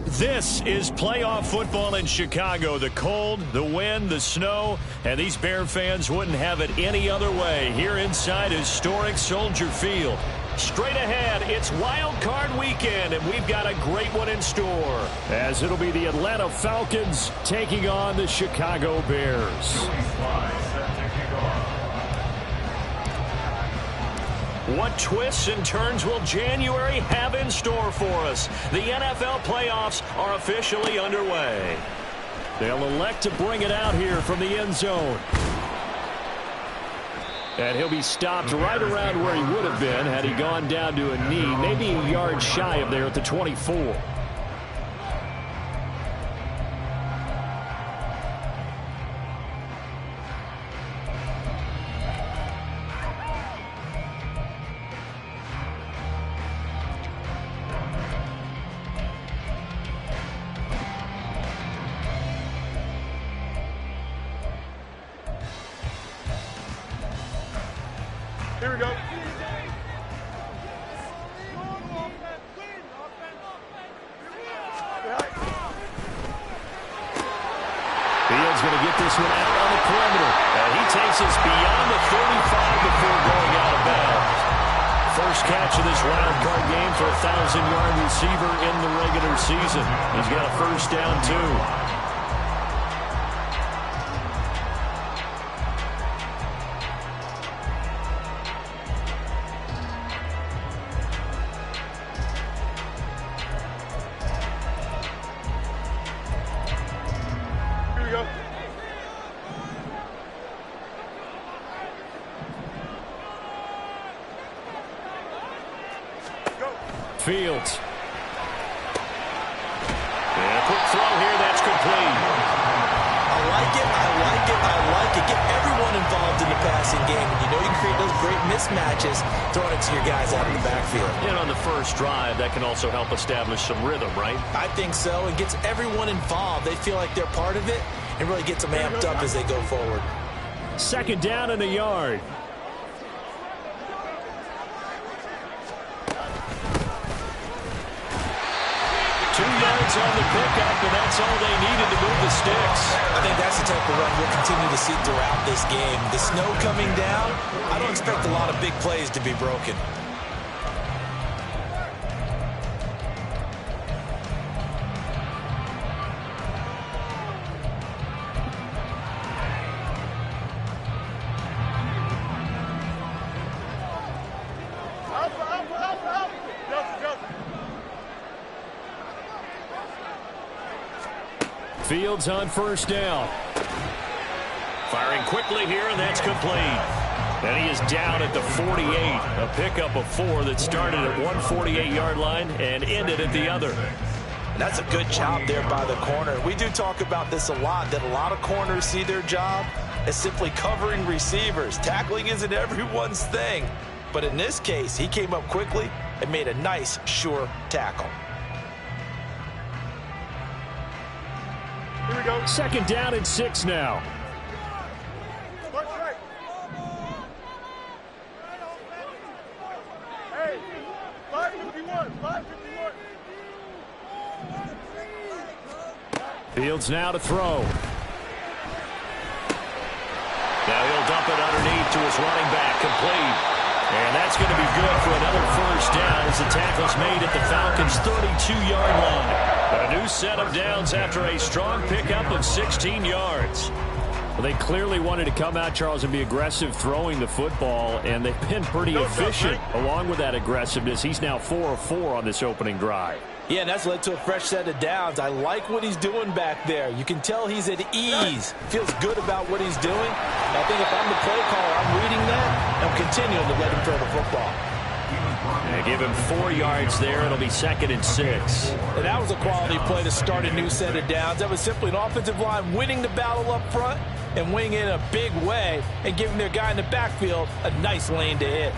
This is playoff football in Chicago. The cold, the wind, the snow, and these Bear fans wouldn't have it any other way here inside historic Soldier Field. Straight ahead, it's Wild Card Weekend, and we've got a great one in store, as it'll be the Atlanta Falcons taking on the Chicago Bears. What twists and turns will January have in store for us? The NFL playoffs are officially underway. They'll elect to bring it out here from the end zone. And he'll be stopped right around where he would have been had he gone down to a knee, maybe a yard shy of there at the 24. Here we go. Fields going to get this one out on the perimeter. And he takes us beyond the 35 before going out of bounds. First catch of this wild card game for a 1,000-yard receiver in the regular season. He's got a first down, too. Fields. And a quick throw here, that's complete. I like it, I like it, I like it. Get everyone involved in the passing game. And you know you can create those great mismatches throwing it to your guys out in the backfield. And on the first drive, that can also help establish some rhythm, right? I think so. It gets everyone involved. They feel like they're part of it and really gets them amped up as they go forward. Second down and a yard. On the pickup, and that's all they needed to move the sticks. I think that's the type of run we'll continue to see throughout this game. The snow coming down, I don't expect a lot of big plays to be broken. Fields on first down. Firing quickly here, and that's complete. And he is down at the 48. A pickup of 4 that started at 148-yard line and ended at the other. And that's a good job there by the corner. We do talk about this a lot, that a lot of corners see their job as simply covering receivers. Tackling isn't everyone's thing. But in this case, he came up quickly and made a nice, sure tackle. Here we go. Second down and 6 now. Right. Hey, 551, 551. Fields now to throw. Now he'll dump it underneath to his running back, complete. And that's going to be good for another first down as the tackle's made at the Falcons' 32-yard line. A new set of downs after a strong pickup of 16 yards. Well, they clearly wanted to come out, Charles, and be aggressive throwing the football, and they've been pretty efficient along with that aggressiveness. He's now 4 of 4 on this opening drive. Yeah, and that's led to a fresh set of downs. I like what he's doing back there. You can tell he's at ease. Feels good about what he's doing. And I think if I'm the play caller, I'm reading that, and I'm continuing to let him throw the football. They give him 4 yards there. It'll be 2nd and 6. And that was a quality play to start a new set of downs. That was simply an offensive line winning the battle up front and winning it in a big way and giving their guy in the backfield a nice lane to hit.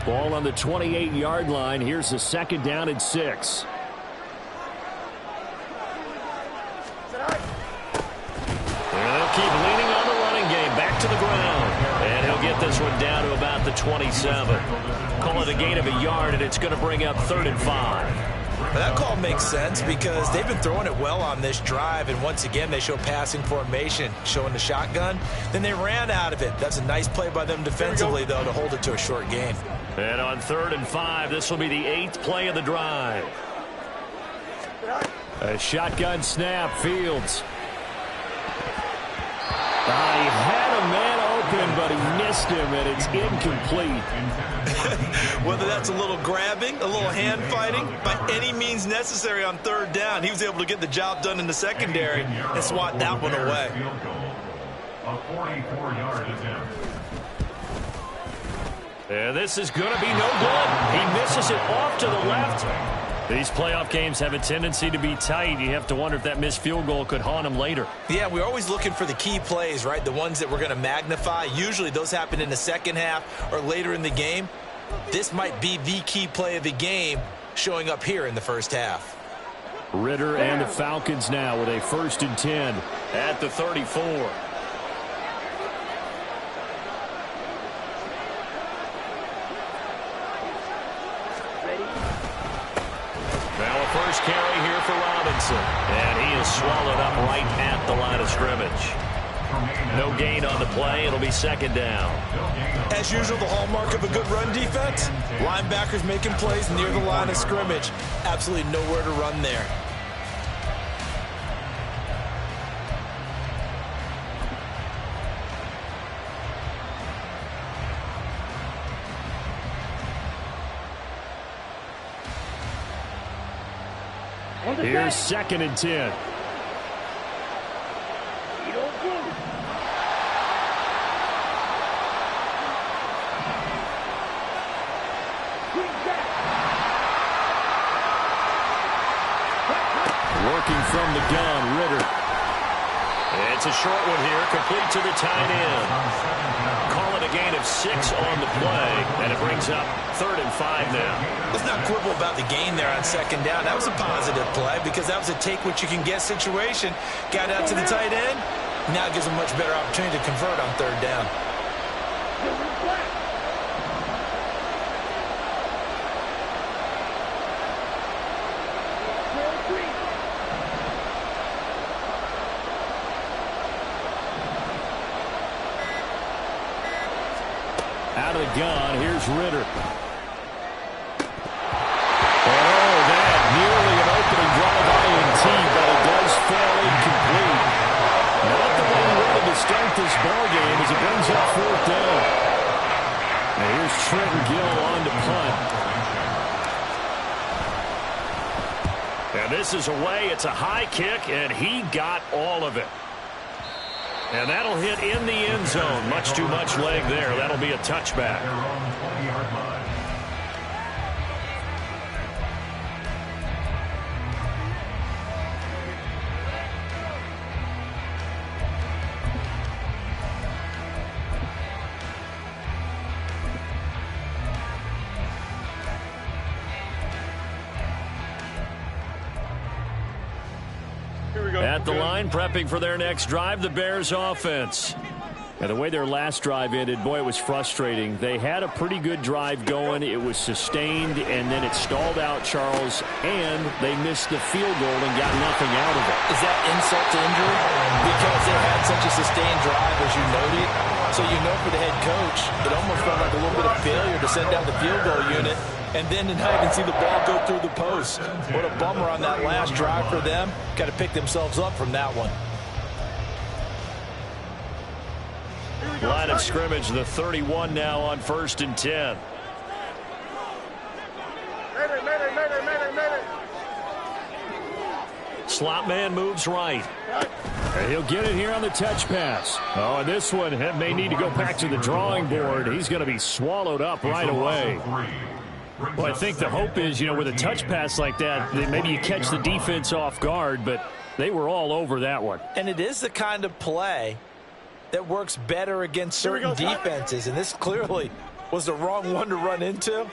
Ball on the 28-yard line. Here's the 2nd down and 6. And they'll keep leaning on the running game. Back to the ground. And he'll get this one down to about the 27. Call it a gain of a yard, and it's going to bring up 3rd and 5. Well, that call makes sense because they've been throwing it well on this drive, and once again they show passing formation, showing the shotgun. Then they ran out of it. That's a nice play by them defensively, though, to hold it to a short gain. And on 3rd and 5, this will be the 8th play of the drive. A shotgun snap, Fields. He had a man open, but he missed him, and it's incomplete. Whether that's a little grabbing, a little hand fighting, by any means necessary on 3rd down, he was able to get the job done in the secondary and swat that one away. A 44-yard attempt. And this is going to be no good. He misses it off to the left. These playoff games have a tendency to be tight. You have to wonder if that missed field goal could haunt him later. Yeah, we're always looking for the key plays, right? The ones that we're going to magnify. Usually those happen in the second half or later in the game. This might be the key play of the game showing up here in the first half. Ritter and the Falcons now with a 1st and 10 at the 34. First carry here for Robinson. And he is swallowed up right at the line of scrimmage. No gain on the play. It'll be 2nd down. As usual, the hallmark of a good run defense. Linebackers making plays near the line of scrimmage. Absolutely nowhere to run there. Here's 2nd and 10. Working from the gun, Ritter. It's a short one here, complete to the tight end. Call it a gain of 6 on the play, and it brings up 3rd and 5 now. Let's not quibble about the gain there on 2nd down. That was a positive play because that was a take-what-you-can-get situation. Got out to the tight end. Now it gives a much better opportunity to convert on 3rd down. Out of the gun, here's Ritter. Oh, that nearly an opening drive INT, but it does fall incomplete. Not the way he wanted to start this ballgame as it brings up 4th down. And here's Trenton Gill on to punt. And this is away. It's a high kick, and he got all of it. And that'll hit in the end zone. Much too much leg there. That'll be a touchback. They're on the 20-yard line. At the line, prepping for their next drive, the Bears offense. And the way their last drive ended, boy, it was frustrating. They had a pretty good drive going. It was sustained, and then it stalled out, Charles, and they missed the field goal and got nothing out of it. Is that insult to injury? Because they had such a sustained drive, as you noted. So you know for the head coach, it almost felt like a little bit of failure to send down the field goal unit. And then now you can see the ball go through the post. What a bummer on that last drive for them. Got to pick themselves up from that one. Line of scrimmage, the 31 now on 1st and 10. Slot man moves right. And he'll get it here on the touch pass. Oh, and this one may need to go back to the drawing board. He's going to be swallowed up right away. Well, I think the hope is, with a touch pass like that maybe you catch the defense off guard, but they were all over that one. And it is the kind of play that works better against certain defenses, and this clearly was the wrong one to run into.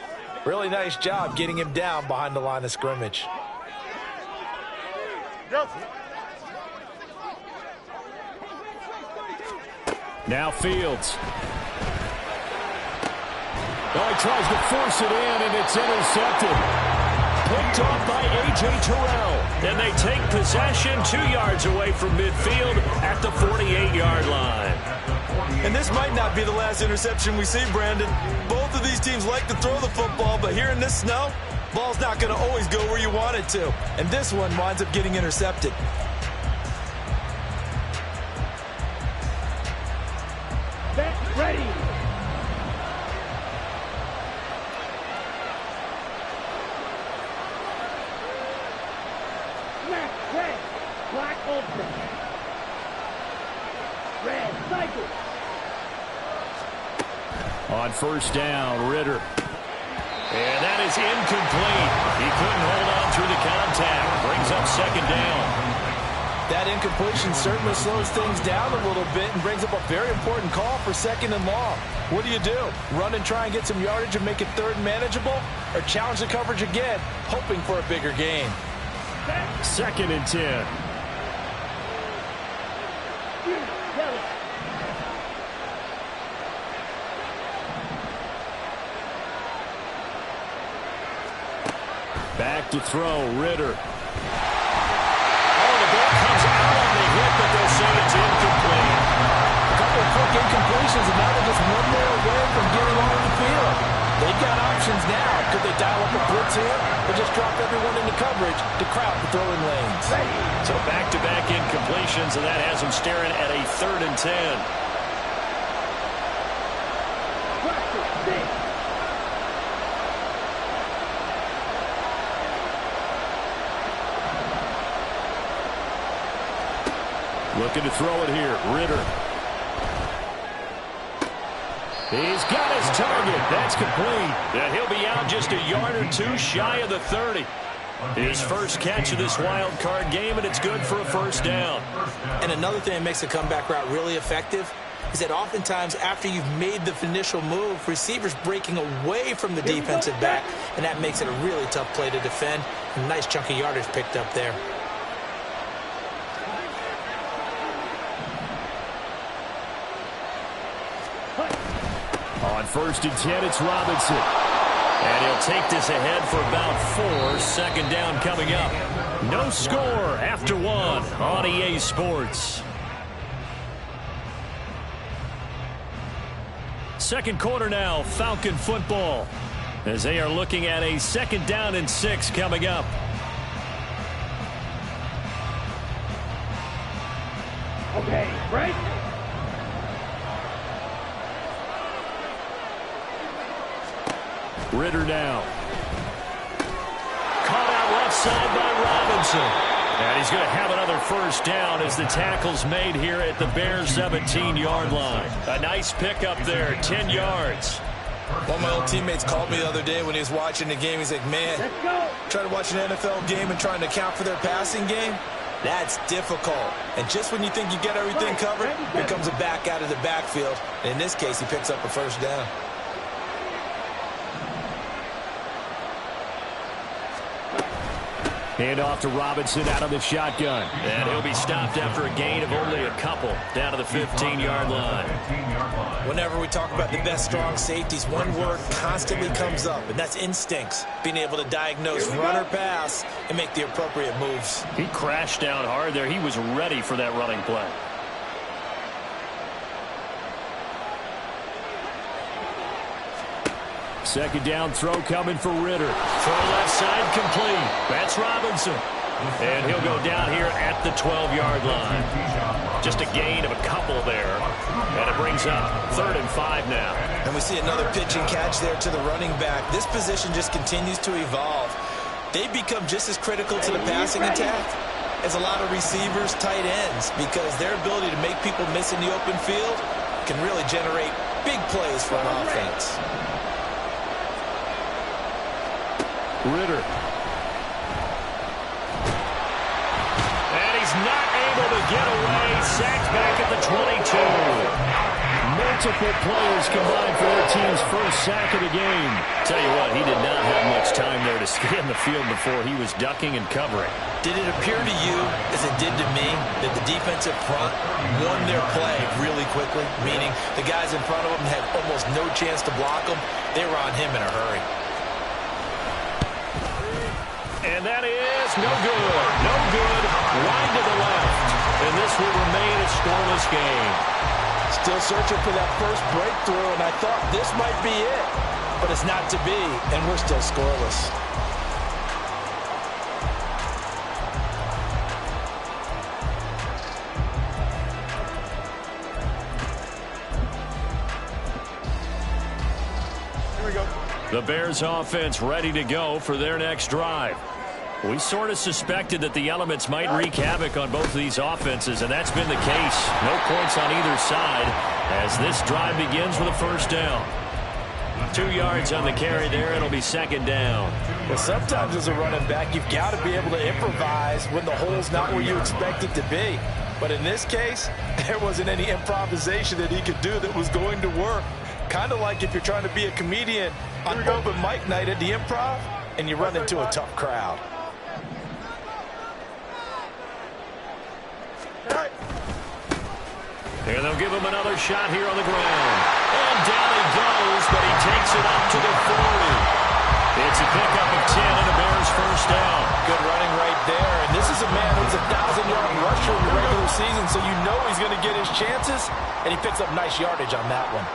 Really nice job getting him down behind the line of scrimmage. Now Fields. Oh, he tries to force it in, and it's intercepted. picked off by A.J. Terrell. And they take possession 2 yards away from midfield at the 48-yard line. And this might not be the last interception we see, Brandon. Both of these teams like to throw the football, but here in this snow, ball's not going to always go where you want it to. And this one winds up getting intercepted. Back ready. Left, red. Black open. Red, cycle. On first down, Ritter. And that is incomplete. He couldn't hold on through the contact. Brings up second down. That incompletion certainly slows things down a little bit and brings up a very important call for second and long. What do? Run and try and get some yardage and make it third manageable? Or challenge the coverage again, hoping for a bigger gain? Second and 10. Back to throw, Ritter. Oh, the ball comes out on the hit, but they'll say it's incomplete. A couple of quick incompletions, and now they're just one more away from getting on the field. They've got options now. Could they dial up a blitz here, or just drop everyone into coverage to crowd the throwing lanes? So back-to-back incompletions, and that has them staring at a 3rd and 10. Looking to throw it here, Ritter. He's got his target. That's complete. And he'll be out just a yard or two shy of the 30. His first catch of this wild card game, and it's good for a first down. And another thing that makes the comeback route really effective is that oftentimes after you've made the initial move, receivers breaking away from the defensive back, and that makes it a really tough play to defend. A nice chunk of yardage picked up there. On first and 10, it's Robinson. And he'll take this ahead for about 4. Second down coming up. No score after 1 on EA Sports. Second quarter now, Falcon football, as they are looking at a 2nd down and 6 coming up. Okay, break. Ritter now. Caught out left side by Robinson. And he's going to have another first down as the tackle's made here at the Bears' 17-yard line. A nice pickup there, 10 yards. One of my old teammates called me the other day when he was watching the game. He's like, man, trying to watch an NFL game and trying to account for their passing game? That's difficult. And just when you think you get everything covered, here comes a back out of the backfield. And in this case, he picks up a first down. Hand off to Robinson out of the shotgun. And he'll be stopped after a gain of only a couple down to the 15-yard line. Whenever we talk about the best strong safeties, one word constantly comes up, and that's instincts. Being able to diagnose run or pass and make the appropriate moves. He crashed down hard there. He was ready for that running play. Second down throw coming for Ritter. Throw left side complete. That's Robinson. And he'll go down here at the 12-yard line. Just a gain of a couple there. And it brings up 3rd and 5 now. And we see another pitch and catch there to the running back. This position just continues to evolve. They become just as critical to the passing attack as a lot of receivers, tight ends, because their ability to make people miss in the open field can really generate big plays for an offense. Ritter. And he's not able to get away. Sacked back at the 22. Multiple players combined for their team's first sack of the game. Tell you what, he did not have much time there to scan the field before he was ducking and covering. Did it appear to you, as it did to me, that the defensive front won their play really quickly? Meaning the guys in front of them had almost no chance to block them. They were on him in a hurry. that is no good. No good. Wide to the left. And this will remain a scoreless game. Still searching for that first breakthrough, and I thought this might be it. But it's not to be, and we're still scoreless. The Bears offense ready to go for their next drive. We sort of suspected that the elements might wreak havoc on both of these offenses, and that's been the case. No points on either side as this drive begins with a first down. 2 yards on the carry there. It'll be second down. Well, sometimes as a running back, you've got to be able to improvise when the hole's not where you expect it to be. But in this case, there wasn't any improvisation that he could do that was going to work. Kind of like if you're trying to be a comedian on open mic night at the Improv and you run into a tough crowd. And they'll give him another shot here on the ground. And down he goes, but he takes it up to the 40. It's a pickup of 10 and a Bears first down. Good running right there. And this is a man who's a 1,000-yard rusher in the regular season, so you know he's going to get his chances. And he picks up nice yardage on that one.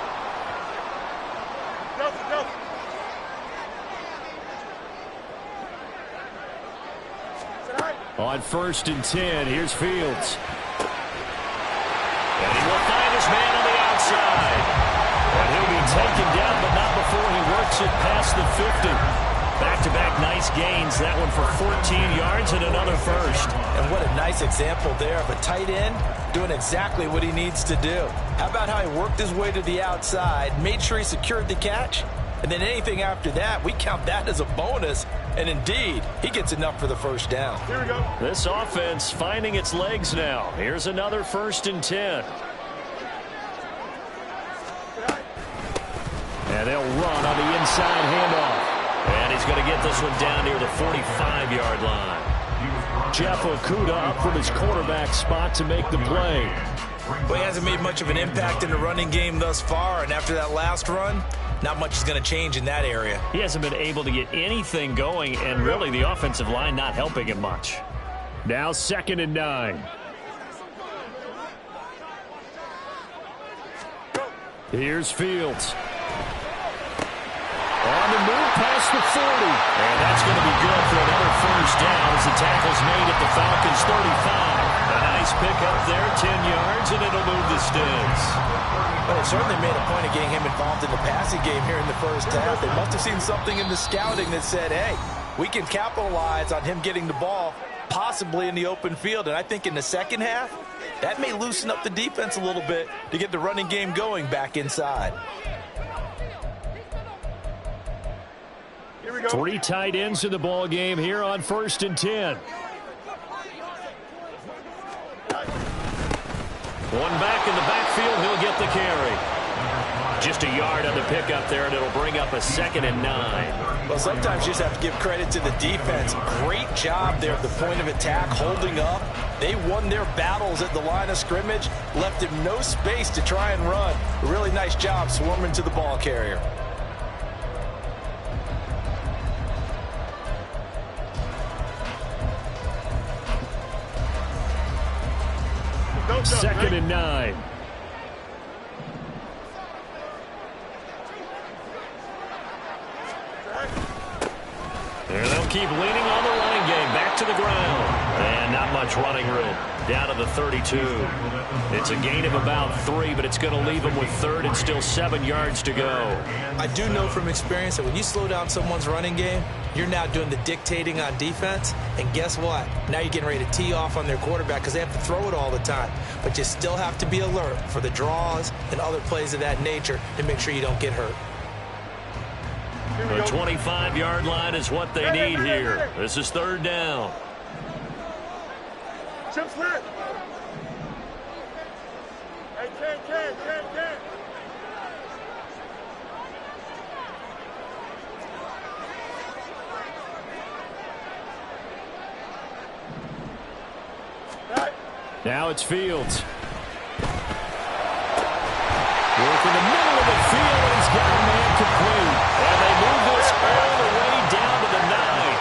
On 1st and 10, here's Fields. And he will find his man on the outside. And he'll be taken down, but not before he works it past the 50. Back-to-back nice gains. That one for 14 yards and another first. And what a nice example there of a tight end doing exactly what he needs to do. How about how he worked his way to the outside, made sure he secured the catch, and then anything after that, we count that as a bonus. And indeed, he gets enough for the first down. Here we go. This offense finding its legs now. Here's another 1st and 10. And they'll run on the inside handoff. And he's going to get this one down near the 45-yard line. Jeff Okudah up from his quarterback spot to make the play. Well, he hasn't made much of an impact in the running game thus far, and after that last run, not much is going to change in that area. He hasn't been able to get anything going, and really the offensive line not helping him much. Now 2nd and 9. Here's Fields. On the move past the 40. And that's going to be good for another first down as the tackle's made at the Falcons' 35. A nice pickup there, 10 yards, and it'll move the sticks. Well, they certainly made a point of getting him involved in the passing game here in the first half. They must have seen something in the scouting that said, hey, we can capitalize on him getting the ball, possibly in the open field. And I think in the second half, that may loosen up the defense a little bit to get the running game going back inside. 3 tight ends in the ball game here on 1st and 10. One back in the backfield, he'll get the carry. Just a yard on the pickup there, and it'll bring up a 2nd and 9. Well, sometimes you just have to give credit to the defense. Great job there at the point of attack, holding up. They won their battles at the line of scrimmage, left him no space to try and run. A really nice job swarming to the ball carrier. Second and 9. And they'll keep leaning on the running game. Back to the ground. And not much running room. Down to the 32. It's a gain of about 3, but it's going to leave them with 3rd and still 7 yards to go. I do know from experience that when you slow down someone's running game, you're now doing the dictating on defense. And guess what? Now you're getting ready to tee off on their quarterback because they have to throw it all the time. But you still have to be alert for the draws and other plays of that nature to make sure you don't get hurt. The 25-yard line is what they need here. This is 3rd down. Chip slip. Hey, Ken. Now it's Fields. Work in the middle of the field, and he's got a man complete. And they move this all the way down to the 9.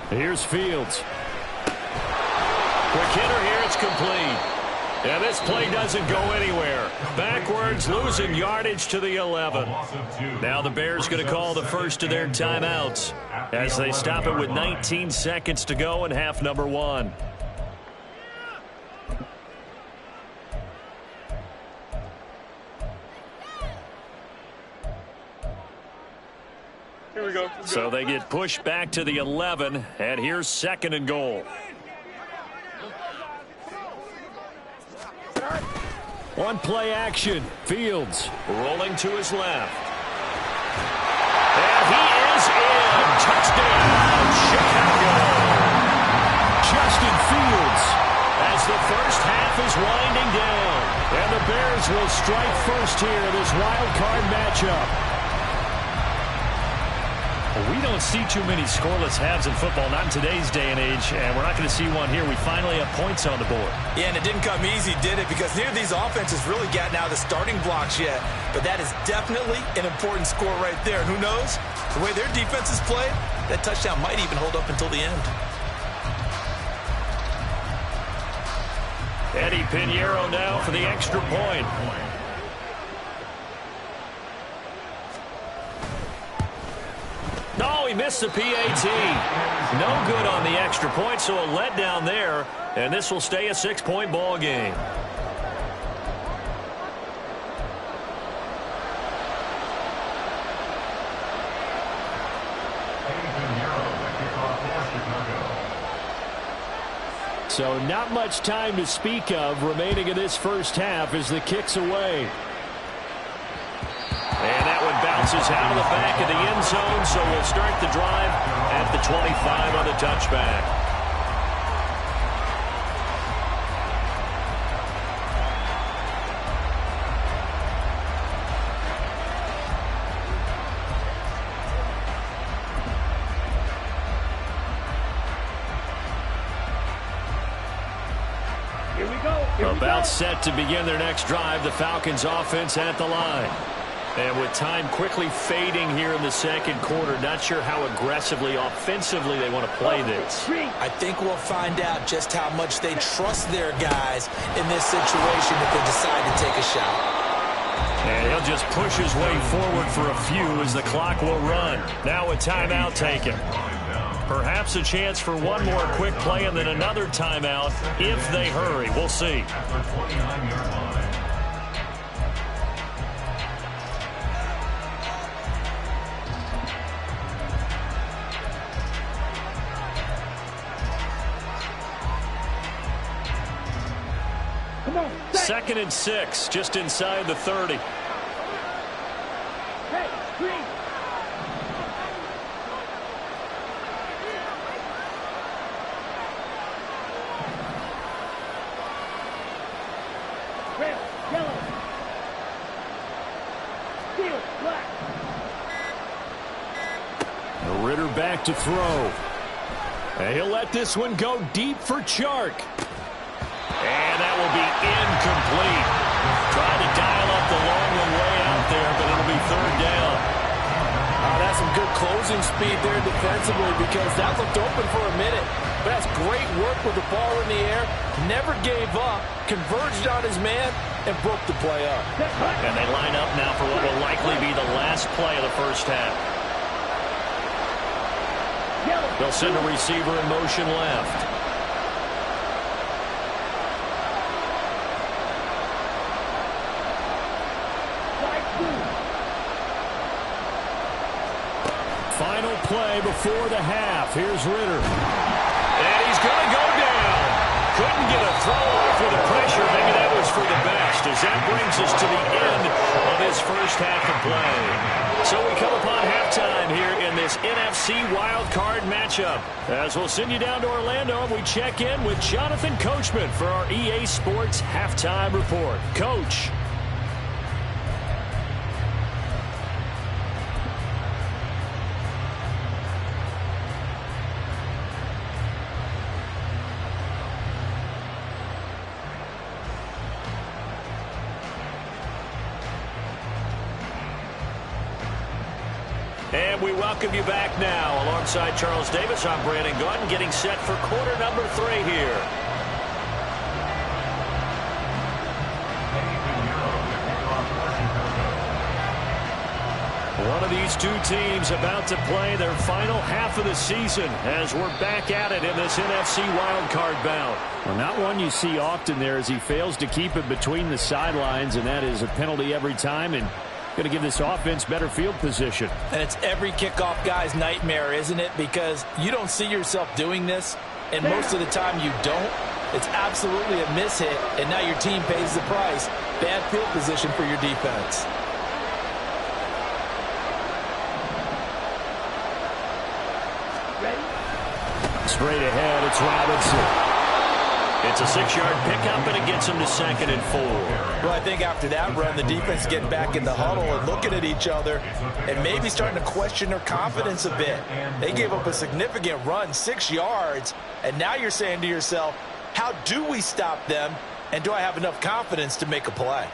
Here's Fields. Quick hitter here, it's complete. Yeah, this play doesn't go anywhere. Backwards, losing yardage to the 11. Now the Bears going to call the first of their timeouts as they stop it with 19 seconds to go in half number 1. Here we go. So they get pushed back to the 11, and here's 2nd and goal. One play action. Fields rolling to his left. And he is in. Touchdown, Chicago. Justin Fields as the first half is winding down. And the Bears will strike first here in this wild card matchup. We don't see too many scoreless halves in football, not in today's day and age, and we're not going to see one here. We finally have points on the board. Yeah, and it didn't come easy, did it? Because neither of these offenses really gotten out of the starting blocks yet. But that is definitely an important score right there. And who knows? The way their defenses play, that touchdown might even hold up until the end. Eddie Pinheiro now for the extra point. No, he missed the PAT. No good on the extra point, so a letdown there. And this will stay a 6-point ball game. So not much time to speak of remaining in this first half as the kick's away. And that one bounces out of the back of the end zone, so we'll start the drive at the 25 on the touchback. About set to begin their next drive, the Falcons offense at the line. And with time quickly fading here in the second quarter, not sure how aggressively, offensively they want to play this. I think we'll find out just how much they trust their guys in this situation if they decide to take a shot. And he'll just push his way forward for a few as the clock will run. Now a timeout taken. Perhaps a chance for one more quick play and then another timeout if they hurry. We'll see. Second and 6, just inside the 30. Ritter back to throw. And he'll let this one go deep for Chark. And that will be incomplete. Trying to dial up the long one way out there, but it'll be third down. That's some good closing speed there defensively because that looked open for a minute. But that's great work with the ball in the air. Never gave up, converged on his man, and broke the play up. And they line up now for what will likely be the last play of the first half. They'll send a receiver in motion left. Final play before the half. Here's Ritter. And he's going to go down. Couldn't get a throw off with the pressure. Maybe that was for the best as that brings us to the end of this first half of play. So we come upon halftime here in this NFC wildcard matchup. As we'll send you down to Orlando and we check in with Jonathan Coachman for our EA Sports Halftime Report. Coach. And we welcome you back now. Alongside Charles Davis, I'm Brandon Gordon, getting set for quarter number 3 here. One of these two teams about to play their final half of the season as we're back at it in this NFC wildcard bout. Well, not one you see often there as he fails to keep it between the sidelines, and that is a penalty every time, and going to give this offense better field position. And it's every kickoff guy's nightmare, isn't it? Because you don't see yourself doing this, and most of the time you don't. It's absolutely a mishit, and now your team pays the price. Bad field position for your defense. Straight ahead, it's Robinson. It's a 6-yard pickup, and it gets him to 2nd and 4. Well, I think after that run, the defense is getting back in the huddle and looking at each other and maybe starting to question their confidence a bit. They gave up a significant run, 6 yards, and now you're saying to yourself, how do we stop them, and do I have enough confidence to make a play?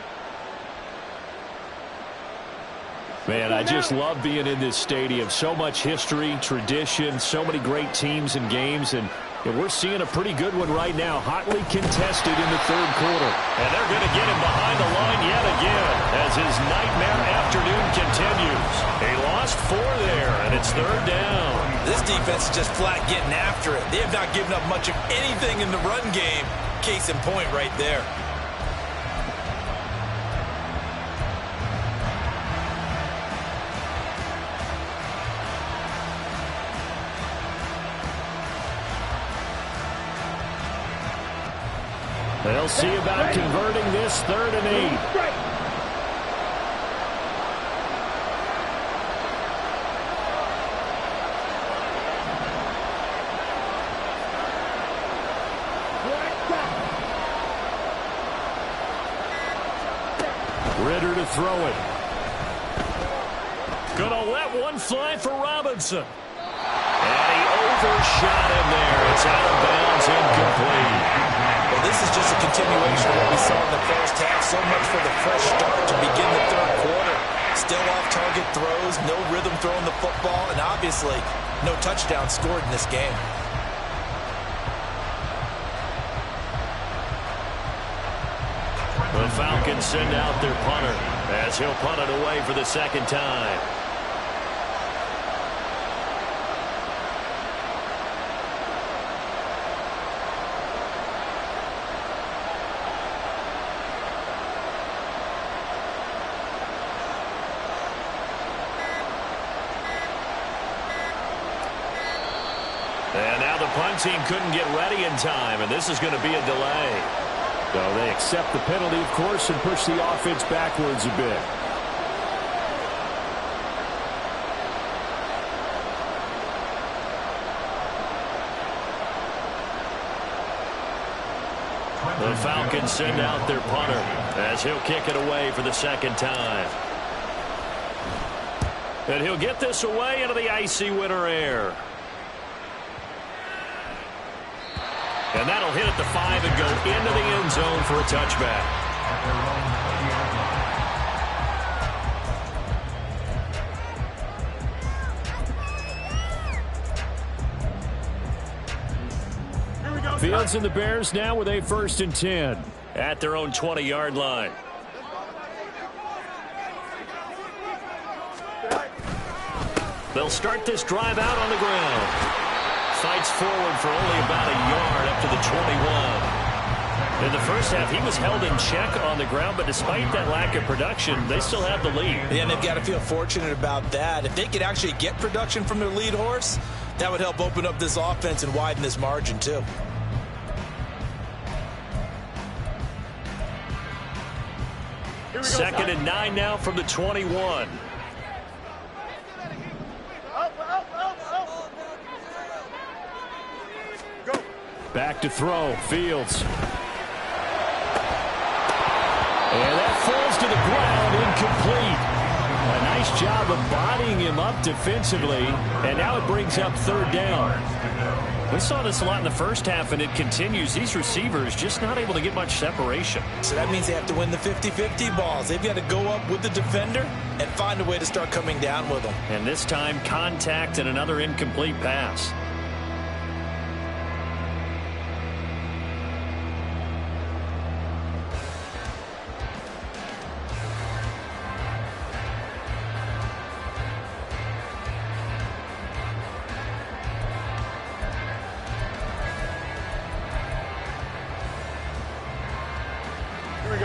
Man, I just love being in this stadium. So much history, tradition, so many great teams and games, and we're seeing a pretty good one right now, hotly contested in the 3rd quarter. And they're going to get him behind the line yet again as his nightmare afternoon continues. He lost 4 there, and it's 3rd down. This defense is just flat getting after it. They have not given up much of anything in the run game. Case in point right there. They'll see about converting this 3rd and 8. Ritter to throw it. Gonna let one fly for Robinson. And he overshot him there. It's out of bounds, incomplete. Well, this is just a continuation of what we saw in the first half. So much for the fresh start to begin the 3rd quarter. Still off-target throws, no rhythm throwing the football, and obviously no touchdown scored in this game. The Falcons send out their punter as he'll punt it away for the 2nd time. And now the punt team couldn't get ready in time, and this is going to be a delay. So they accept the penalty, of course, and push the offense backwards a bit. The Falcons send out their punter as he'll kick it away for the 2nd time. And he'll get this away into the icy winter air. And that'll hit at the 5 and go into the end zone for a touchback. Fields and the Bears now with a 1st and 10. At their own 20-yard line. They'll start this drive out on the ground. Fights forward for only about a yard up to the 21. In the first half, he was held in check on the ground, but despite that lack of production, they still have the lead. Yeah, and they've got to feel fortunate about that. If they could actually get production from their lead horse, that would help open up this offense and widen this margin, too. Second and 9 now from the 21. Back to throw. Fields. And that falls to the ground, incomplete. A nice job of bodying him up defensively, and now it brings up 3rd down. We saw this a lot in the first half, and it continues. These receivers just not able to get much separation. So that means they have to win the 50-50 balls. They've got to go up with the defender and find a way to start coming down with them. And this time, contact and another incomplete pass.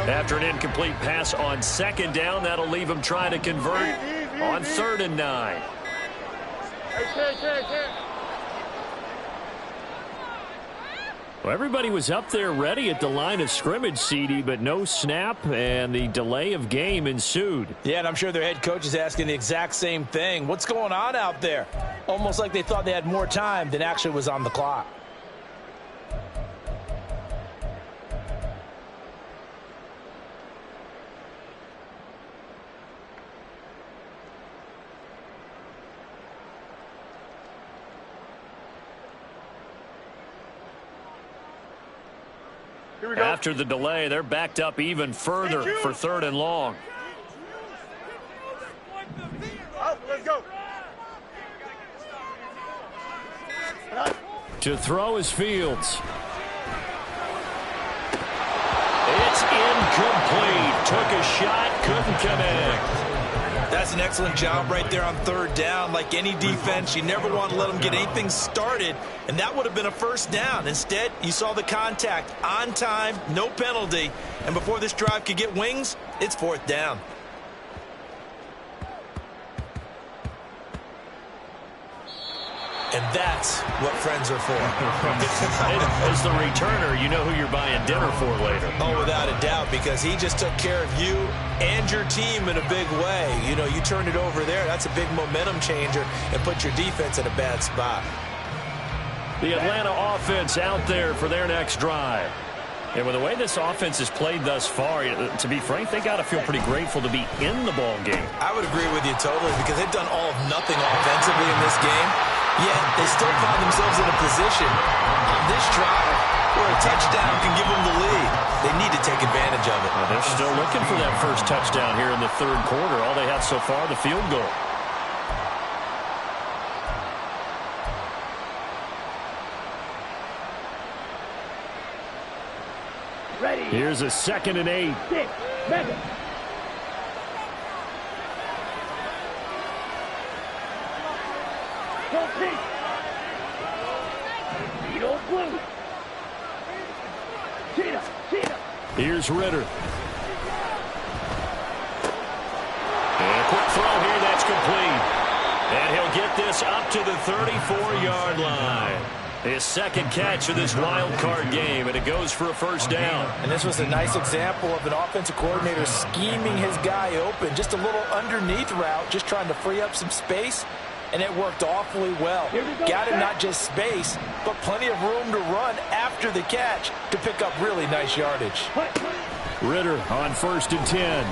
After an incomplete pass on second down, that'll leave him trying to convert on 3rd and 9. Well, everybody was up there ready at the line of scrimmage, CD, but no snap, and the delay of game ensued. Yeah, and I'm sure their head coach is asking the exact same thing. What's going on out there? Almost like they thought they had more time than actually was on the clock. After the delay, they're backed up even further for 3rd and long. Let's go. To throw is Fields. It's incomplete. Took a shot, couldn't connect. That's an excellent job right there on 3rd down. Like any defense, you never want to let them get anything started, and that would have been a 1st down. Instead, you saw the contact on time, no penalty, and before this drive could get wings, it's 4th down. And that's what friends are for. As the returner, you know who you're buying dinner for later. Oh, without a doubt, because he just took care of you and your team in a big way. You know, you turned it over there. That's a big momentum changer and put your defense in a bad spot. The Atlanta offense out there for their next drive. And with the way this offense has played thus far, to be frank, they got to feel pretty grateful to be in the ball game. I would agree with you totally, because they've done all of nothing offensively in this game, yet they still find themselves in a position on this drive where a touchdown can give them the lead. They need to take advantage of it. Well, they're still looking for that first touchdown here in the 3rd quarter. All they have so far, the field goal. Ready. Here's a 2nd and 8. 6, Madden. Blue. Here's Ritter. And a quick throw here, that's complete. And he'll get this up to the 34-yard line. His 2nd catch of this wild card game, and it goes for a 1st down. And this was a nice example of an offensive coordinator scheming his guy open. Just a little underneath route, just trying to free up some space, and it worked awfully well. Got him not just space, but plenty of room to run after the catch to pick up really nice yardage. Ritter on 1st and 10.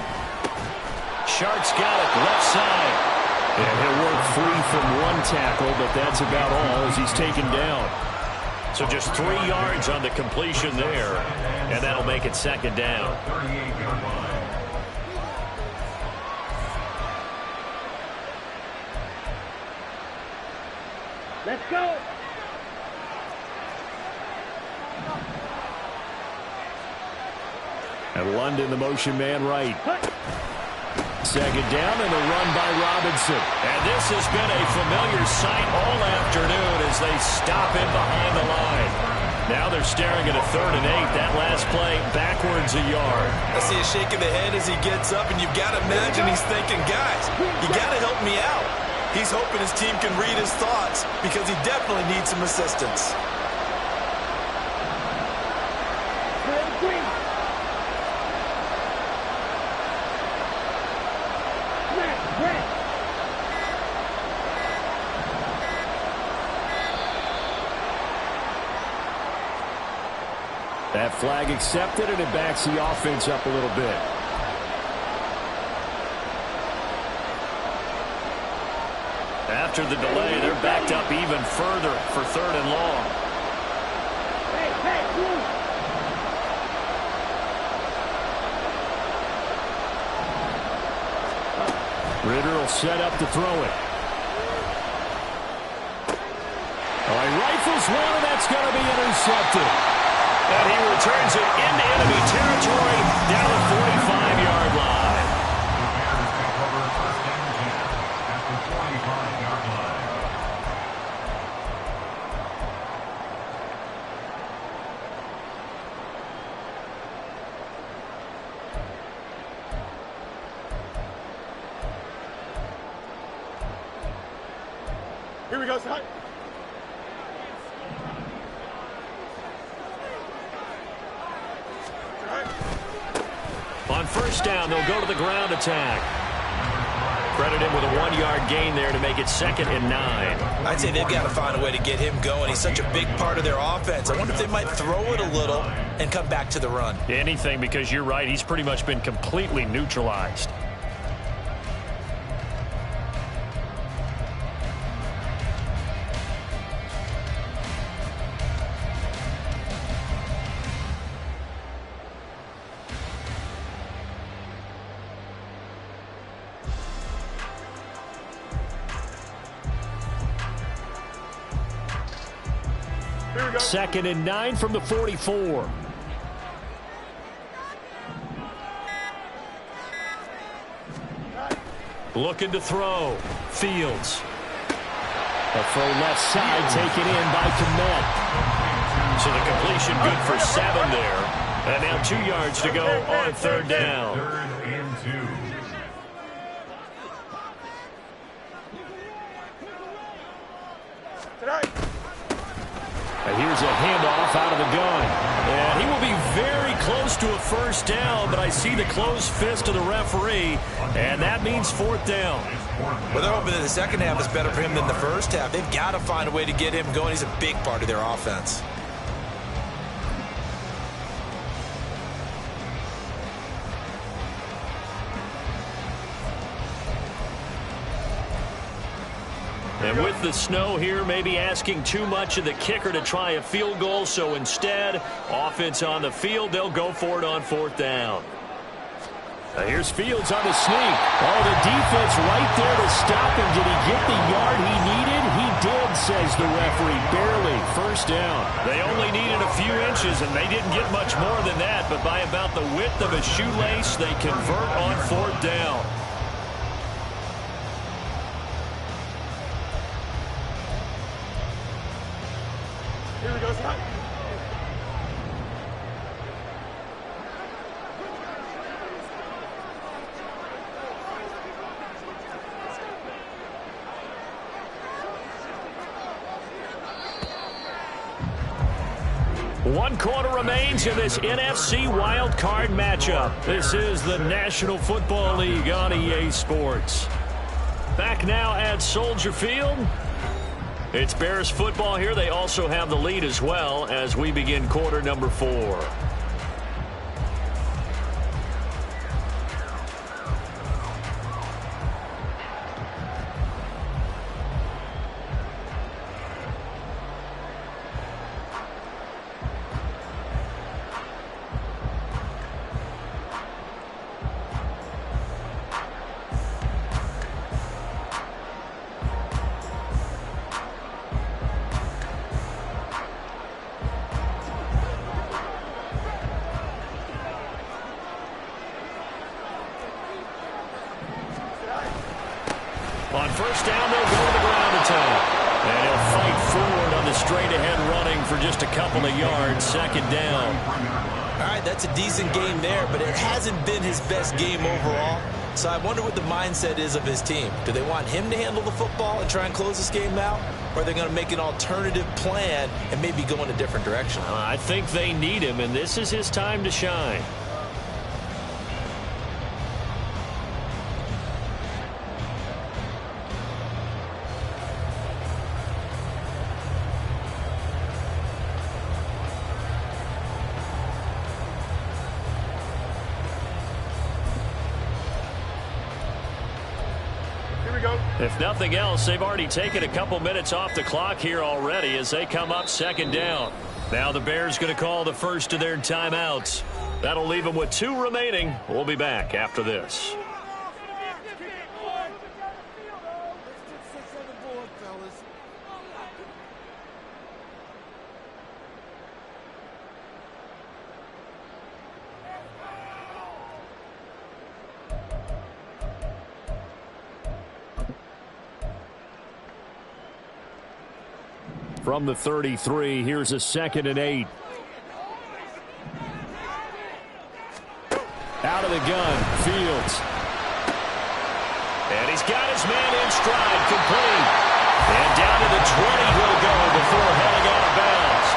Shark's got it, left side. And he'll work free from one tackle, but that's about all as he's taken down. So just 3 yards on the completion there, and that'll make it 2nd down. 38-yard line. Let's go. And London, the motion man right. 2nd down and a run by Robinson. And this has been a familiar sight all afternoon as they stop in behind the line. Now they're staring at a 3rd and 8. That last play backwards a yard. I see a shake of the head as he gets up, and you've got to imagine he's thinking, guys, you got to help me out. He's hoping his team can read his thoughts because he definitely needs some assistance. That flag accepted, and it backs the offense up a little bit. After the delay, they're backed up even further for 3rd and long. Hey, blue. Ritter will set up to throw it. Oh, he rifles one, and that's going to be intercepted. And he returns it into enemy territory down the 45-yard line. The Bears take over first and 10 at the 45-yard line. Here we go, son. On first down, they'll go to the ground attack. Credit him with a 1-yard gain there to make it 2nd and 9. I'd say they've got to find a way to get him going. He's such a big part of their offense. I wonder if they might throw it a little and come back to the run. Anything, because you're right, he's pretty much been completely neutralized. Here we go. 2nd and 9 from the 44. Looking to throw. Fields. A throw left side taken in by Komet. So the completion good for 7 there. And now 2 yards to go on 3rd down. 3rd and 2. Tonight. And here's a handoff out of the gun. And he will be very close to a first down, but I see the closed fist of the referee, and that means 4th down. Well, they're hoping that the second half is better for him than the first half. They've got to find a way to get him going. He's a big part of their offense. And with the snow here, maybe asking too much of the kicker to try a field goal. So instead, offense on the field, they'll go for it on 4th down. Now here's Fields on the sneak. Oh, the defense right there to stop him. Did he get the yard he needed? He did, says the referee. Barely. First down. They only needed a few inches, and they didn't get much more than that. But by about the width of a shoelace, they convert on 4th down. Here we go, son. One quarter remains in this NFC Wild Card matchup. This is the National Football League on EA Sports. Back now at Soldier Field. It's Bears football here. They also have the lead as well as we begin quarter number 4. On first down, they'll go to the ground attack. And he'll fight forward on the straight-ahead running for just a couple of yards. 2nd down. All right, that's a decent game there, but it hasn't been his best game overall. So I wonder what the mindset is of his team. Do they want him to handle the football and try and close this game out? Or are they going to make an alternative plan and maybe go in a different direction? I think they need him, and this is his time to shine. If nothing else, they've already taken a couple minutes off the clock here already as they come up 2nd down. Now the Bears going to call the first of their timeouts. That'll leave them with 2 remaining. We'll be back after this. From the 33, here's a 2nd and 8. Out of the gun, Fields. And he's got his man in stride, complete. And down to the 20 he'll go before heading out of bounds.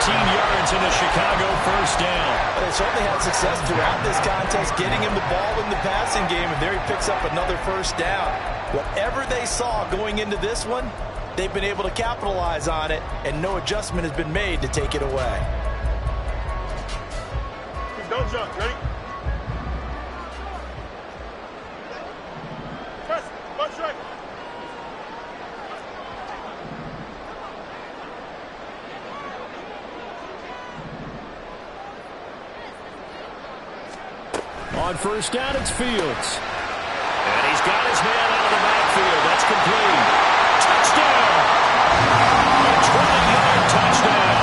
14 yards in the Chicago first down. They certainly had success throughout this contest, getting him the ball in the passing game, and there he picks up another first down. Whatever they saw going into this one, they've been able to capitalize on it, and no adjustment has been made to take it away. Don't jump. Ready? Press. One strike. On first down, it's Fields. And he's got his man out of the backfield. That's complete. Touchdown! A 20-yard touchdown.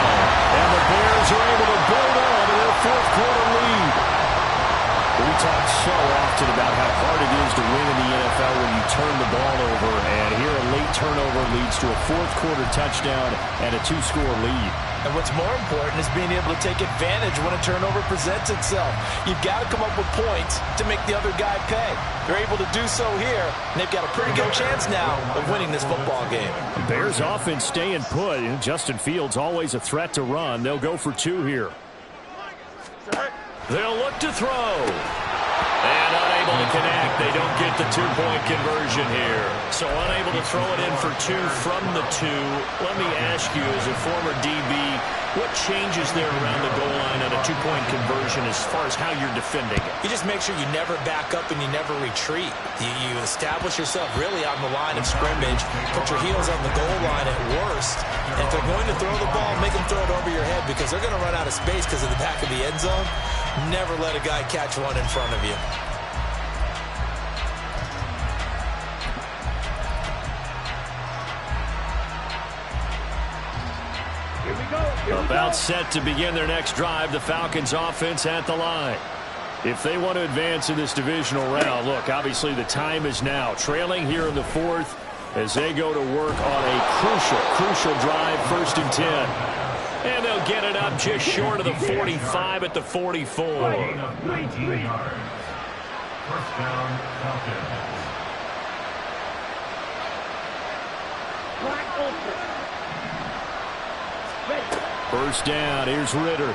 And the Bears are able to build on to their 4th quarter lead. We talk so often about how hard it is to win in the NFL when you turn the ball over. And here a late turnover leads to a 4th quarter touchdown and a 2-score lead. And what's more important is being able to take advantage when a turnover presents itself. You've got to come up with points to make the other guy pay. They're able to do so here, and they've got a pretty good chance now of winning this football game. The Bears offense staying put. Justin Fields always a threat to run. They'll go for 2 here. They'll look to throw. And unable to connect. They don't get the 2-point conversion here. So unable to throw it in for 2 from the 2. Let me ask you, as a former DB, what changes there around the goal line on a 2-point conversion as far as how you're defending it? You just make sure you never back up and you never retreat. You establish yourself really on the line of scrimmage, put your heels on the goal line at worst. And if they're going to throw the ball, make them throw it over your head because they're going to run out of space because of the back of the end zone. Never let a guy catch one in front of you. About set to begin their next drive, the Falcons offense at the line. If they want to advance in this divisional round, look, obviously the time is now. Trailing here in the 4th as they go to work on a crucial drive, 1st and 10. And they'll get it up just short of the 45 at the 44. 18 yards. First down, Falcons. Black open. Ready. First down, here's Ritter.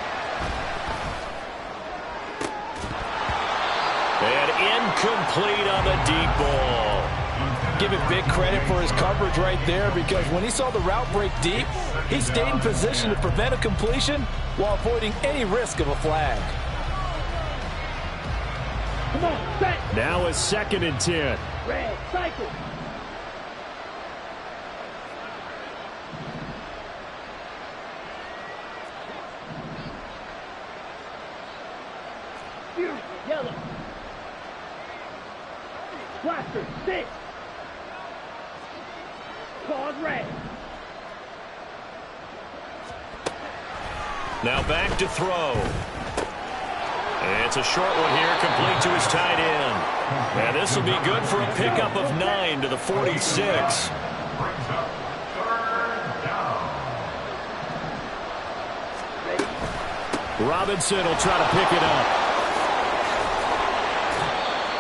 And incomplete on the deep ball. Give it big credit for his coverage right there because when he saw the route break deep, he stayed in position to prevent a completion while avoiding any risk of a flag. Come on, set. Now a 2nd and 10. Red, cycle. Yellow. Blaster, 6. Pause red. Now back to throw. It's a short one here, complete to his tight end. And this will be good for a pickup of 9 to the 46. Robinson will try to pick it up.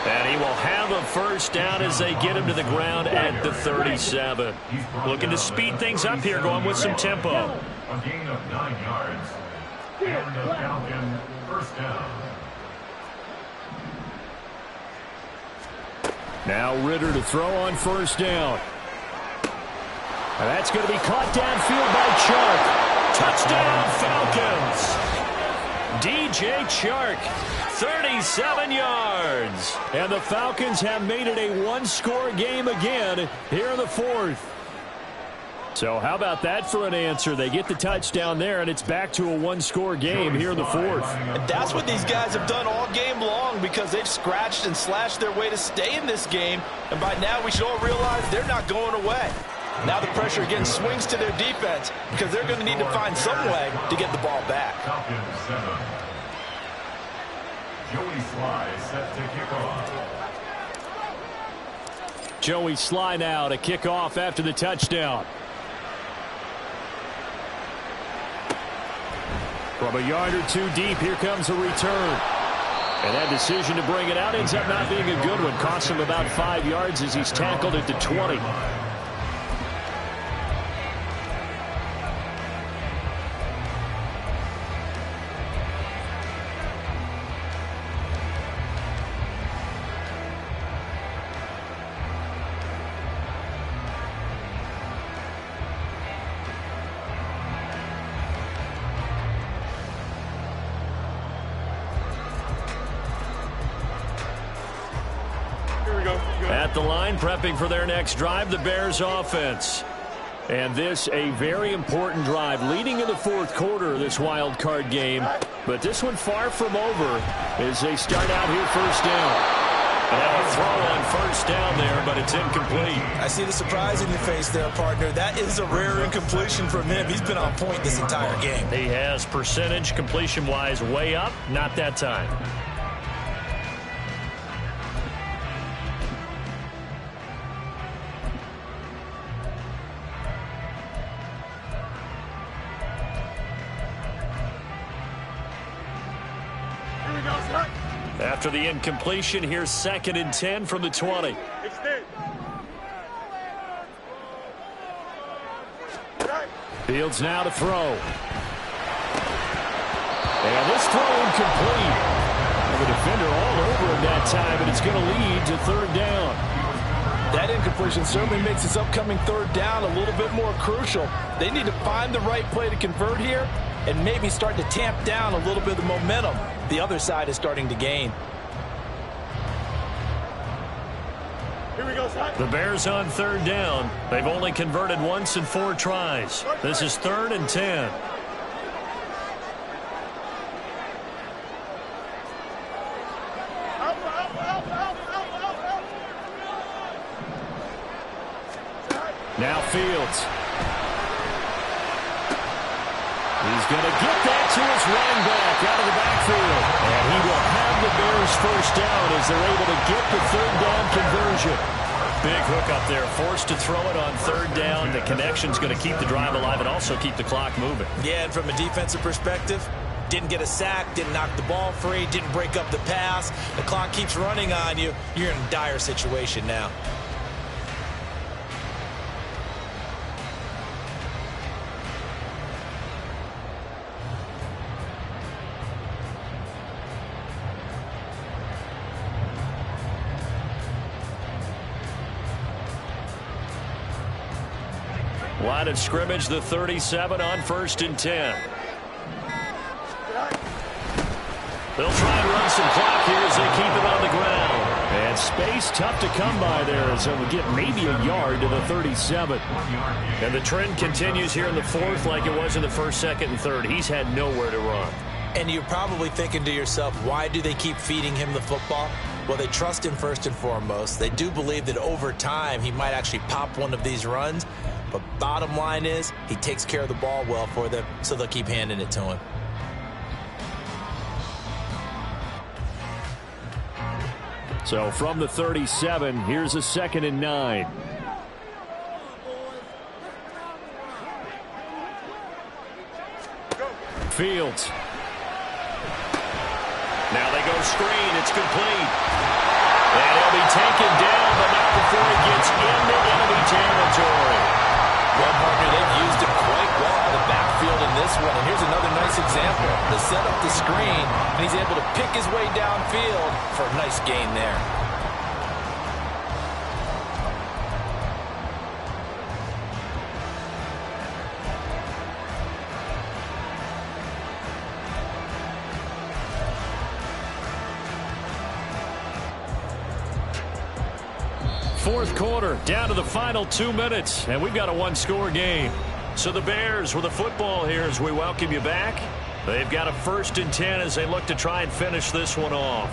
And he will have a first down as they get him to the ground at the 37. Looking to speed things up here, going with some tempo. A gain of 9 yards. And the Falcon first down. Now Ritter to throw on first down. And that's going to be caught downfield by Chark. Touchdown, Falcons! DJ Chark, 37 yards. And the Falcons have made it a 1-score game again here in the 4th. So how about that for an answer? They get the touchdown there, and it's back to a one-score game here in the fourth. And that's what these guys have done all game long because they've scratched and slashed their way to stay in this game. And by now, we should all realize they're not going away. Now the pressure again swings to their defense because they're going to need to find some way to get the ball back. Falcons 7. Joey Sly set to kick off. Joey Sly now to kick off after the touchdown. From a yard or two deep, here comes a return. And that decision to bring it out ends up not being a good one. Costs him about 5 yards as he's tackled at the 20. At the line, prepping for their next drive, the Bears offense. And this, a very important drive, leading in the fourth quarter of this wild card game. But this one far from over as they start out here first down. And a throw on first down there, but it's incomplete. I see the surprise in your face there, partner. That is a rare incompletion from him. He's been on point this entire game. He has percentage completion-wise way up, not that time. After the incompletion, here's 2nd and 10 from the 20. Extend. Fields now to throw. And this throw incomplete. And the defender all over him that time, and it's going to lead to 3rd down. That incompletion certainly makes this upcoming 3rd down a little bit more crucial. They need to find the right play to convert here and maybe start to tamp down a little bit of the momentum the other side is starting to gain. Here we go, son. The Bears on 3rd down. They've only converted once in 4 tries. This is 3rd and 10. Now Fields. He's going to get that to his running back out of the backfield. And he will have the Bears first down as they're able to get the 3rd down conversion. Big hook up there. Forced to throw it on 3rd down. The connection's going to keep the drive alive and also keep the clock moving. Yeah, and from a defensive perspective, didn't get a sack, didn't knock the ball free, didn't break up the pass. The clock keeps running on you. You're in a dire situation now. Line of scrimmage, the 37 on 1st and 10. They'll try and run some clock here as they keep it on the ground. And space tough to come by there, so we get maybe a yard to the 37. And the trend continues here in the 4th like it was in the 1st, 2nd, and 3rd. He's had nowhere to run. And you're probably thinking to yourself, why do they keep feeding him the football? Well, they trust him first and foremost. They do believe that over time he might actually pop one of these runs. But bottom line is, he takes care of the ball well for them, so they'll keep handing it to him. So from the 37, here's a 2nd and 9. Fields. Now they go screen. It's complete. And he'll be taken down, but not before he gets into enemy territory. Well, partner, they've used him quite well out of the backfield in this one. And here's another nice example. They set up the screen, and he's able to pick his way downfield for a nice gain there. Fourth quarter, down to the final 2 minutes, and we've got a one-score game. So the Bears with the football here as we welcome you back. They've got a 1st and 10 as they look to try and finish this one off.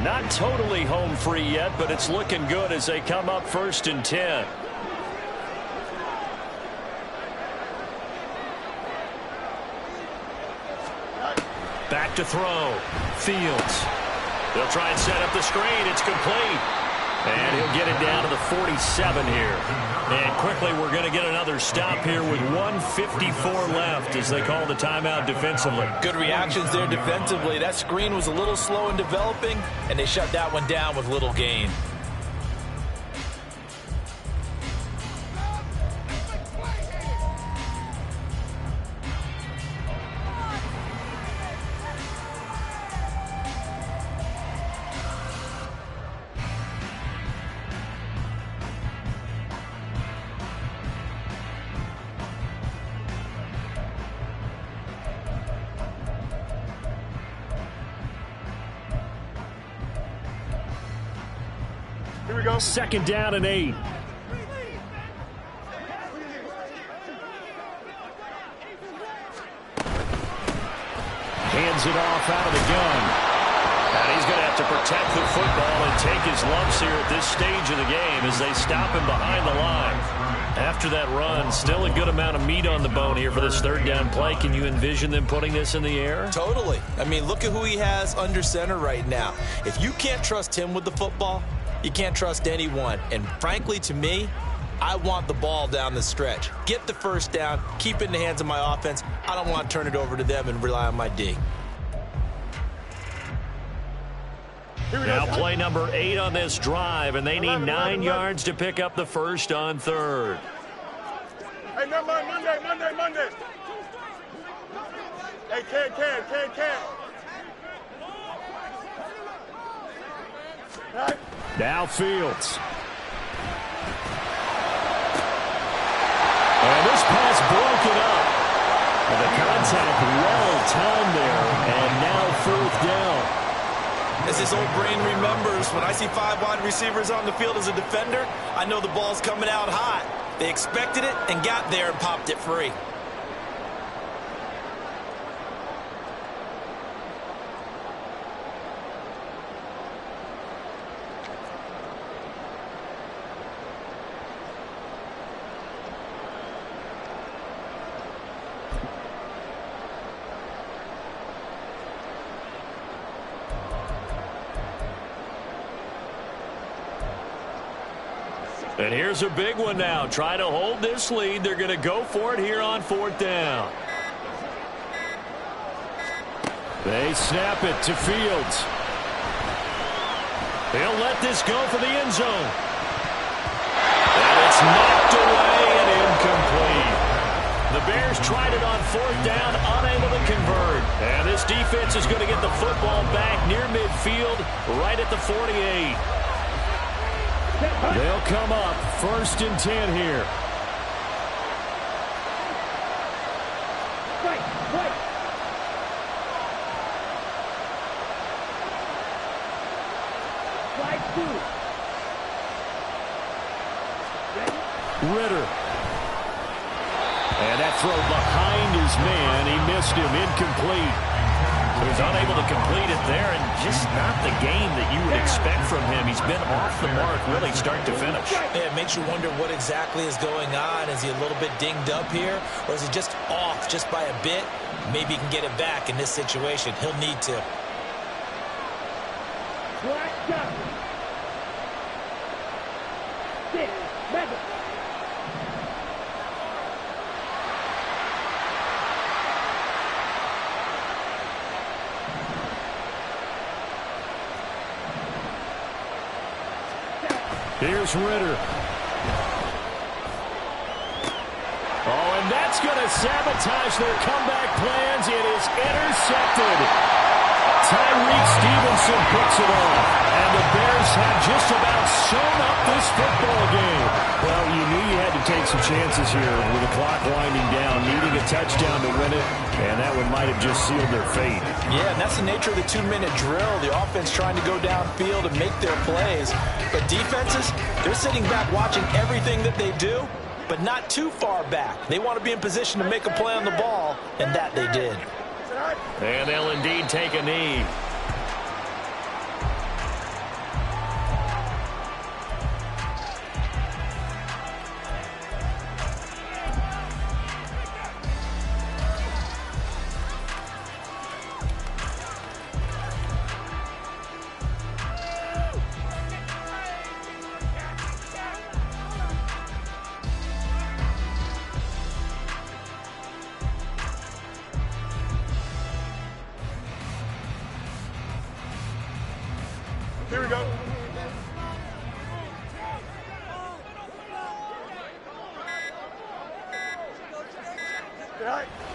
Not totally home free yet, but it's looking good as they come up 1st and 10. Back to throw. Fields. They'll try and set up the screen. It's complete. And he'll get it down to the 47 here. And quickly we're going to get another stop here with 1:54 left as they call the timeout defensively. Good reactions there defensively. That screen was a little slow in developing, and they shut that one down with little gain. Here we go. 2nd down and 8. Hands it off out of the gun. And he's going to have to protect the football and take his lumps here at this stage of the game as they stop him behind the line. After that run, still a good amount of meat on the bone here for this 3rd down play. Can you envision them putting this in the air? Totally. I mean, look at who he has under center right now. If you can't trust him with the football, you can't trust anyone. And frankly, to me, I want the ball down the stretch. Get the 1st down, keep it in the hands of my offense. I don't want to turn it over to them and rely on my D. Now play number 8 on this drive, and they need 9 yards to pick up the 1st on 3rd. Hey, no, Monday. Hey, can. Right. Now Fields. And this pass broken up. And the contact well timed there, and now 4th down. As this old brain remembers, when I see 5 wide receivers on the field as a defender, I know the ball's coming out hot. They expected it and got there and popped it free. And here's a big one now. Try to hold this lead. They're going to go for it here on 4th down. They snap it to Fields. He'll let this go for the end zone. And it's knocked away and incomplete. The Bears tried it on 4th down, unable to convert. And this defense is going to get the football back near midfield, right at the 48. They'll come up 1st and 10 here. Right. Slide 2. Ready? Ritter. And that throw behind his man. He missed him. Incomplete. He was unable to complete it there, and just not the game that you would expect from him. He's been off the mark really start to finish. Yeah, it makes you wonder what exactly is going on. Is he a little bit dinged up here, or is he just off just by a bit? Maybe he can get it back in this situation. He'll need to. Black Johnson. 6. Madden. Here's Ritter. Oh, and that's going to sabotage their comeback plans. It is intercepted. Tyreek Stevenson picks it off. And the Bears have just about sewn up this football game. Well, you knew you had to take some chances here with the clock winding down, needing a touchdown to win it, and that one might have just sealed their fate. Yeah, and that's the nature of the 2-minute drill. The offense trying to go downfield and make their plays. But defenses, they're sitting back watching everything that they do, but not too far back. They want to be in position to make a play on the ball, and that they did. And they'll indeed take a knee. Here we go.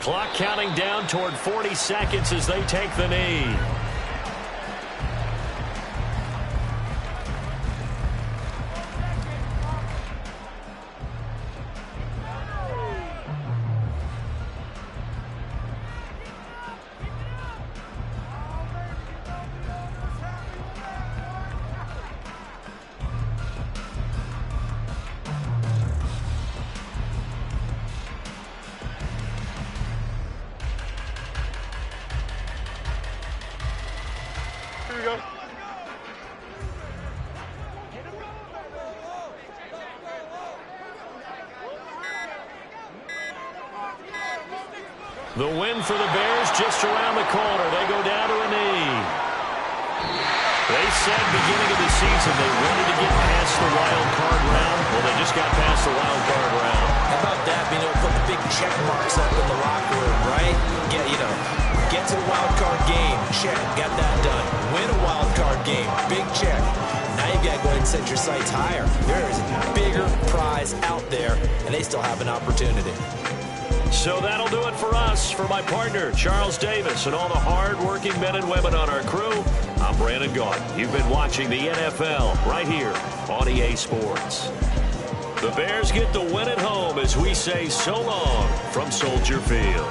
Clock counting down toward 40 seconds as they take the knee. Here we go. The win for the Bears just around the corner. They go down to a knee. They said beginning of the season they wanted to get past the wild card round. Well, they just got past the wild card round. How about that, being able to put the big check marks up in the locker room, right? Get to the wild card game. Check. Got that done. Win a wild card game. Big check. Now you've got to go ahead and set your sights higher. There is a bigger prize out there, and they still have an opportunity. So that'll do it for us. For my partner, Charles Davis, and all the hard-working men and women on our crew, I'm Brandon Gaudin. You've been watching the NFL right here on EA Sports. The Bears get the win at home as we say so long from Soldier Field.